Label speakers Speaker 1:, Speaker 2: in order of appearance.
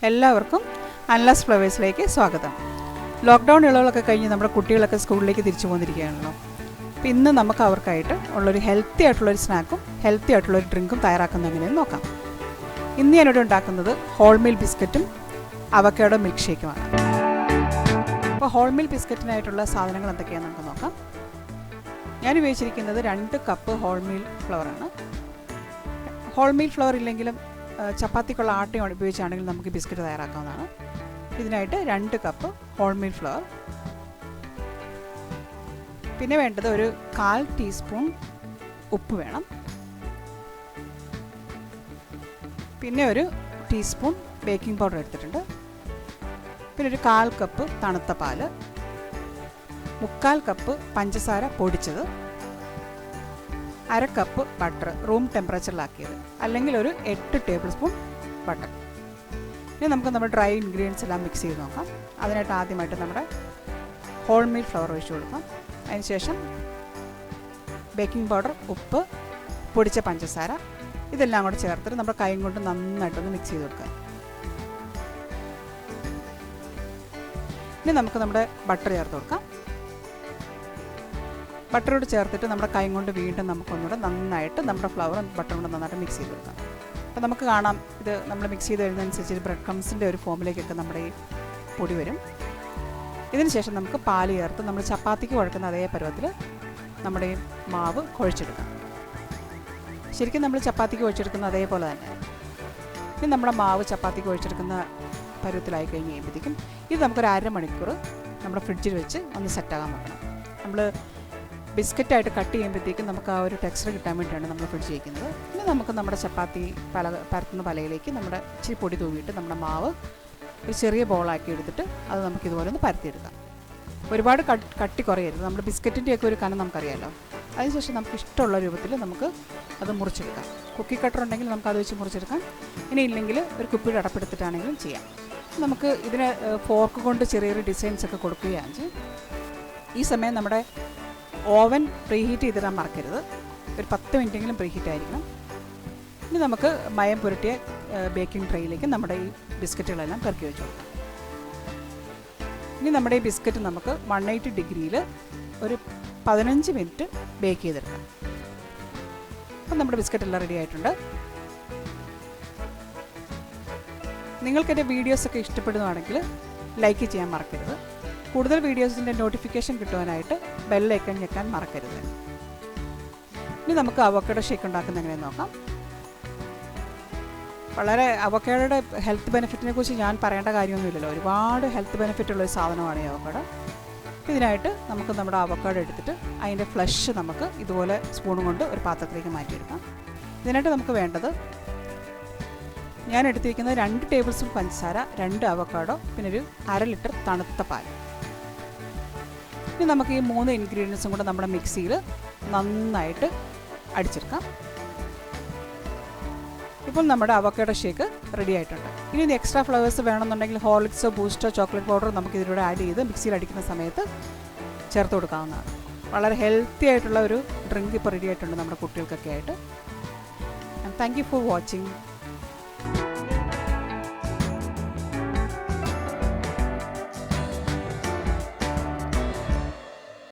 Speaker 1: എല്ലാവർക്കും അൻലാസ് ഫ്ലവേഴ്സിലേക്ക് സ്വാഗതം. ലോക്ക്ഡൗൺ ഇളവുകളൊക്കെ കഴിഞ്ഞ് നമ്മുടെ കുട്ടികളൊക്കെ സ്കൂളിലേക്ക് തിരിച്ചു പോന്നിരിക്കുകയാണല്ലോ. അപ്പോൾ ഇന്ന് നമുക്ക് അവർക്കായിട്ട് ഉള്ളൊരു ഹെൽത്തി ആയിട്ടുള്ളൊരു സ്നാക്കും ഹെൽത്തി ആയിട്ടുള്ളൊരു ഡ്രിങ്കും തയ്യാറാക്കുന്നത് എങ്ങനെയെന്ന് നോക്കാം. ഇന്ന് ഞാനിവിടെ ഉണ്ടാക്കുന്നത് ഹോൾമീൽ ബിസ്ക്കറ്റും അവക്കാഡോ മിൽക്ക് ഷേക്കുമാണ്. അപ്പോൾ ഹോൾമീൽ ബിസ്ക്കറ്റിനായിട്ടുള്ള സാധനങ്ങൾ എന്തൊക്കെയാണെന്ന് നമുക്ക് നോക്കാം. ഞാൻ ഉപയോഗിച്ചിരിക്കുന്നത് 2 കപ്പ് ഹോൾമീൽ ഫ്ലവറാണ്. ഹോൾമീൽ ഫ്ലവർ ഇല്ലെങ്കിലും ചപ്പാത്തിക്കുള്ള ആട്ടയും ഉപയോഗിച്ചാണെങ്കിൽ നമുക്ക് ബിസ്ക്കറ്റ് തയ്യാറാക്കാവുന്നതാണ്. ഇതിനായിട്ട് 2 കപ്പ് ഹോൾമീൽ ഫ്ലവർ, പിന്നെ വേണ്ടത് ഒരു 1/4 ടീസ്പൂൺ ഉപ്പ് വേണം, പിന്നെ ഒരു ടീസ്പൂൺ ബേക്കിംഗ് പൗഡർ എടുത്തിട്ടുണ്ട്, പിന്നെ ഒരു 1/4 കപ്പ് തണുത്ത പാല്, 3/4 കപ്പ് പഞ്ചസാര പൊടിച്ചത്, 1/2 കപ്പ് ബട്ടർ റൂം ടെമ്പറേച്ചറിലാക്കിയത്, അല്ലെങ്കിൽ ഒരു 8 ടേബിൾ സ്പൂൺ ബട്ടർ. ഇനി നമുക്ക് നമ്മുടെ ഡ്രൈ ഇൻഗ്രീഡിയൻസ് എല്ലാം മിക്സ് ചെയ്ത് നോക്കാം. അതിനായിട്ട് ആദ്യമായിട്ട് നമ്മുടെ ഹോൾമീൽ ഫ്ലവർ ഒഴിച്ച് കൊടുക്കാം. അതിനുശേഷം ബേക്കിംഗ് പൗഡർ, ഉപ്പ്, പൊടിച്ച പഞ്ചസാര ഇതെല്ലാം കൂടെ ചേർത്തിട്ട് നമ്മുടെ കൈ കൊണ്ട് നന്നായിട്ടൊന്ന് മിക്സ് ചെയ്ത് കൊടുക്കാം. ഇനി നമുക്ക് നമ്മുടെ ബട്ടർ ചേർത്ത് കൊടുക്കാം. ബട്ടറോട് ചേർത്തിട്ട് നമ്മുടെ കൈ കൊണ്ട് വീണ്ടും നമുക്കൊന്നുകൂടെ നന്നായിട്ട് നമ്മുടെ ഫ്ലവറും ബട്ടറും കൂടെ നന്നായിട്ട് മിക്സ് ചെയ്ത് കൊടുക്കാം. അപ്പോൾ നമുക്ക് കാണാം, ഇത് നമ്മൾ മിക്സ് ചെയ്ത് വരുന്നതനുസരിച്ച് ബ്രെഡ് ക്രംസിൻ്റെ ഒരു ഫോമിലേക്കൊക്കെ നമ്മുടെ ഈ പൊടി വരും. ഇതിന് ശേഷം നമുക്ക് പാല് ചേർത്ത് നമ്മൾ ചപ്പാത്തിക്ക് കുഴക്കുന്ന അതേ പരുവത്തിൽ നമ്മുടെ ഈ മാവ് കുഴച്ചെടുക്കാം. ശരിക്കും നമ്മൾ ചപ്പാത്തിക്ക് കുഴച്ചെടുക്കുന്ന അതേപോലെ തന്നെ. ഇനി നമ്മുടെ മാവ് ചപ്പാത്തിക്ക് കുഴച്ചെടുക്കുന്ന പരുവത്തിലായി കഴിഞ്ഞ് കഴിയുമ്പോഴത്തേക്കും ഇത് നമുക്കൊരു 1/2 മണിക്കൂർ നമ്മുടെ ഫ്രിഡ്ജിൽ വെച്ച് ഒന്ന് സെറ്റാകാൻ വെക്കണം. നമ്മൾ ബിസ്ക്കറ്റായിട്ട് കട്ട് ചെയ്യുമ്പോഴത്തേക്കും നമുക്ക് ആ ഒരു ടെക്സ്ചർ കിട്ടാൻ വേണ്ടിയാണ് നമ്മൾ ഫ്രിഡ്ജ് വയ്ക്കുന്നത്. ഇനി നമുക്ക് നമ്മുടെ ചപ്പാത്തി പരത്തുന്ന പലയിലേക്ക് നമ്മുടെ ഇച്ചിരി പൊടി തൂവിയിട്ട് നമ്മുടെ മാവ് ഒരു ചെറിയ ബോളാക്കി എടുത്തിട്ട് അത് നമുക്ക് ഇതുപോലെ ഒന്ന് പരത്തിയെടുക്കാം. ഒരുപാട് കട്ടി കുറയരുത്. നമ്മുടെ ബിസ്ക്കറ്റിൻ്റെയൊക്കെ ഒരു കനം നമുക്കറിയാമല്ലോ. അതിനുശേഷം നമുക്ക് ഇഷ്ടമുള്ള രൂപത്തിൽ നമുക്ക് അത് മുറിച്ചെടുക്കാം. കുക്കി കട്ടർ ഉണ്ടെങ്കിൽ നമുക്ക് അത് വെച്ച് മുറിച്ചെടുക്കാം. ഇനി ഇല്ലെങ്കിൽ ഒരു കുപ്പിയുടെ അടപ്പെടുത്തിട്ടാണെങ്കിലും ചെയ്യാം. നമുക്ക് ഇതിന് ഫോർക്ക് കൊണ്ട് ചെറിയൊരു ഡിസൈൻസ് ഒക്കെ കൊടുക്കുകയാണ് ചെയ്യും. ഈ സമയം നമ്മുടെ ഓവൻ പ്രീഹീറ്റ് ചെയ്തിടാൻ മറക്കരുത്. ഒരു 10 മിനിറ്റെങ്കിലും പ്രീഹീറ്റ് ആയിരിക്കണം. ഇനി നമുക്ക് മയം പുരട്ടിയ ബേക്കിംഗ് ട്രേയിലേക്ക് നമ്മുടെ ഈ ബിസ്ക്കറ്റുകളെല്ലാം പെറുക്കി വെച്ച് കൊടുക്കാം. ഇനി നമ്മുടെ ഈ ബിസ്ക്കറ്റ് നമുക്ക് 180 ഡിഗ്രിയിൽ ഒരു 15 മിനിറ്റ് ബേക്ക് ചെയ്തെടുക്കാം. അപ്പം നമ്മുടെ ബിസ്ക്കറ്റ് എല്ലാം റെഡി ആയിട്ടുണ്ട്. നിങ്ങൾക്കെൻ്റെ വീഡിയോസൊക്കെ ഇഷ്ടപ്പെടുകയാണെങ്കിൽ ലൈക്ക് ചെയ്യാൻ മറക്കരുത്. കൂടുതൽ വീഡിയോസിൻ്റെ നോട്ടിഫിക്കേഷൻ കിട്ടുവാനായിട്ട് ബെല്ലൈക്കൺ ഞെക്കാൻ മറക്കരുത്. ഇനി നമുക്ക് അവക്കാഡോ ഷേക്ക് ഉണ്ടാക്കുന്ന എങ്ങനെയെന്ന് നോക്കാം. വളരെ അവക്കാഡോയുടെ ഹെൽത്ത് ബെനിഫിറ്റിനെ കുറിച്ച് ഞാൻ പറയേണ്ട കാര്യമൊന്നുമില്ലല്ലോ. ഒരുപാട് ഹെൽത്ത് ബെനിഫിറ്റ് ഉള്ളൊരു സാധനമാണ് ഈ അവക്കാഡോ. ഇതിനായിട്ട് നമുക്ക് നമ്മുടെ അവക്കാഡോ എടുത്തിട്ട് അതിൻ്റെ ഫ്ലഷ് നമുക്ക് ഇതുപോലെ സ്പൂൺ കൊണ്ട് ഒരു പാത്രത്തിലേക്ക് മാറ്റിയെടുക്കാം. ഇതിനായിട്ട് നമുക്ക് വേണ്ടത്, ഞാൻ എടുത്തിരിക്കുന്നത് 2 ടേബിൾ സ്പൂൺ പഞ്ചസാര, 2 അവക്കാഡോ, പിന്നെ ഒരു 1/2 ലിറ്റർ തണുത്ത പാൽ. ഇനി നമുക്ക് ഈ 3 ഇൻഗ്രീഡിയൻസും കൂടെ നമ്മുടെ മിക്സിയിൽ നന്നായിട്ട് അടിച്ചെടുക്കാം. ഇപ്പോൾ നമ്മുടെ അവക്കാഡോ ഷേക്ക് റെഡി ആയിട്ടുണ്ട്. ഇനി ഇത് എക്സ്ട്രാ ഫ്ലേവേഴ്സ് വേണമെന്നുണ്ടെങ്കിൽ ഹോർലിക്സോ ബൂസ്റ്റോ ചോക്ലേറ്റ് പൗഡറോ നമുക്ക് ഇതിലൂടെ ആഡ് ചെയ്ത് മിക്സിയിൽ അടിക്കുന്ന സമയത്ത് ചേർത്ത് കൊടുക്കാവുന്നതാണ്. വളരെ ഹെൽത്തി ആയിട്ടുള്ള ഒരു ഡ്രിങ്ക് ഇപ്പോൾ റെഡി ആയിട്ടുണ്ട് നമ്മുടെ കുട്ടികൾക്കൊക്കെ ആയിട്ട്. Thank you for watching.